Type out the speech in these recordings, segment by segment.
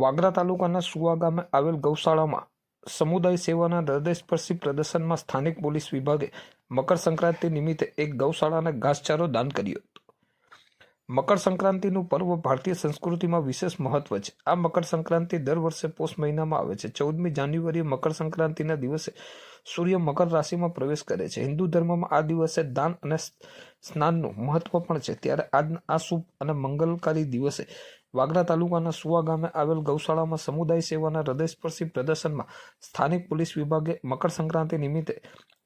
વાગરા તાલુકાના સુવા ગામે આવેલ ગૌશાળામાં સમુદાય સેવાના હૃદયસ્પર્શી પ્રદર્શનમાં સ્થાનિક પોલીસ વિભાગે મકર સંક્રાંતિ નિમિત્તે એક ગૌશાળાને ઘાસચારો દાન કર્યો હતો। મકર સંક્રાંતિનું પર્વ ભારતીય સંસ્કૃતિમાં વિશેષ મહત્વ છે। આ મકર સંક્રાંતિ દર વર્ષે પોષ મહિનામાં આવે છે। 14મી જાન્યુઆરીએ મકર સંક્રાંતિના દિવસે સૂર્ય મકર રાશિમાં પ્રવેશ કરે છે। હિન્દુ ધર્મમાં આ દિવસે દાન અને સ્નાનનું મહત્વ પણ છે। ત્યારે આજના આ શુભ અને મંગલકારી દિવસે વાગરા તાલુકાના સુવા ગામે આવેલ ગૌશાળામાં સમુદાય સેવાના હૃદયસ્પર્શી પ્રદર્શનમાં સ્થાનિક પોલીસ વિભાગે મકર સંક્રાંતિ નિમિત્તે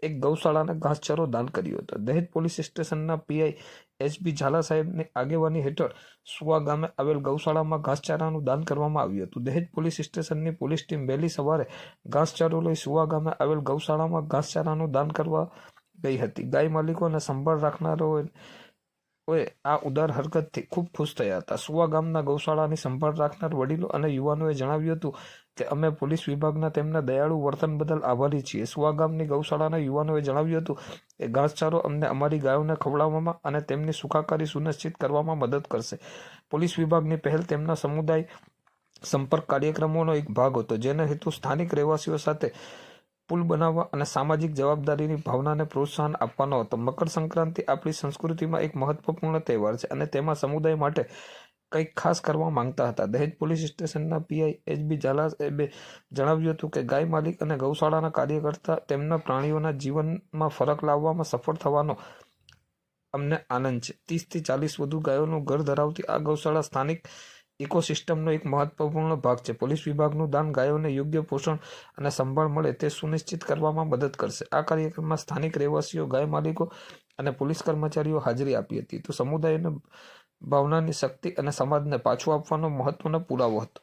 એક ગૌશાળાને ઘાસચારો દાન કર્યો હતો। દહેજ પોલીસ સ્ટેશનના પીઆઈ એચબી ઝાલા સાહેબની આગેવાની હેઠળ સુવા ગામે આવેલ ગૌશાળામાં ઘાસચારાનું દાન કરવામાં આવ્યું હતું। દહેજ પોલીસ સ્ટેશનની પોલીસ ટીમ વહેલી સવારે ઘાસચારો લઈ સુવા ગામે આવેલ ગૌશાળામાં ઘાસચારાનું દાન કરવા ગઈ હતી। ગાય માલિકો અને સંભાળ રાખનારાઓએ આ ઉદાર હરકતથી ખૂબ ખુશ થયા હતા। સુવા ગામના ગૌશાળાની સંભાળ રાખનાર વડીલો અને યુવાનોએ જણાવ્યું હતું કે અમે પોલીસ વિભાગના તેમના દયાળુ વર્તન બદલ આભારી છીએ। સુવા ગામની ગૌશાળાના યુવાનોએ જણાવ્યું હતું કે ઘાસચારો અમને અમારી ગાયોને ખવડાવવામાં અને તેમની સુખાકારી સુનિશ્ચિત કરવામાં મદદ કરશે। પોલીસ વિભાગની પહેલ તેમના સમુદાય સંપર્ક કાર્યક્રમોનો એક ભાગ હતો, જેનો હેતુ સ્થાનિક રહેવાસીઓ સાથે પુલ બનાવવા અને સામાજિક જવાબદારીની ભાવનાને પ્રોત્સાહન આપવાનો હતો। મકર સંક્રાંતિ આપણી સંસ્કૃતિમાં એક મહત્વપૂર્ણ તહેવાર છે અને તેમાં સમુદાય માટે કંઈક ખાસ કરવા માંગતા હતા। દહેજ પોલીસ સ્ટેશનના પીઆઈ એચબી ઝાલા સાહેબે જણાવ્યું હતું કે ગાય માલિક અને ગૌશાળાના કાર્યકર્તા તેમના પ્રાણીઓના જીવનમાં ફરક લાવવામાં સફળ થવાનો અમને આનંદ છે। 30થી 40 વધુ ગાયોનું ઘર ધરાવતી આ ગૌશાળા સ્થાનિક ઇકોસિસ્ટમનો એક મહત્વપૂર્ણ ભાગ છે। પોલીસ વિભાગનું દાન ગાયોને યોગ્ય પોષણ અને સંભાળ મળે તે સુનિશ્ચિત કરવામાં મદદ કરશે। આ કાર્યક્રમમાં સ્થાનિક રહેવાસીઓ, ગાય માલિકો અને પોલીસ કર્મચારીઓ હાજરી આપી હતી, તો સમુદાયને ભાવનાની શક્તિ અને સમાજને પાછું આપવાનો મહત્વનો પુરાવો હતો।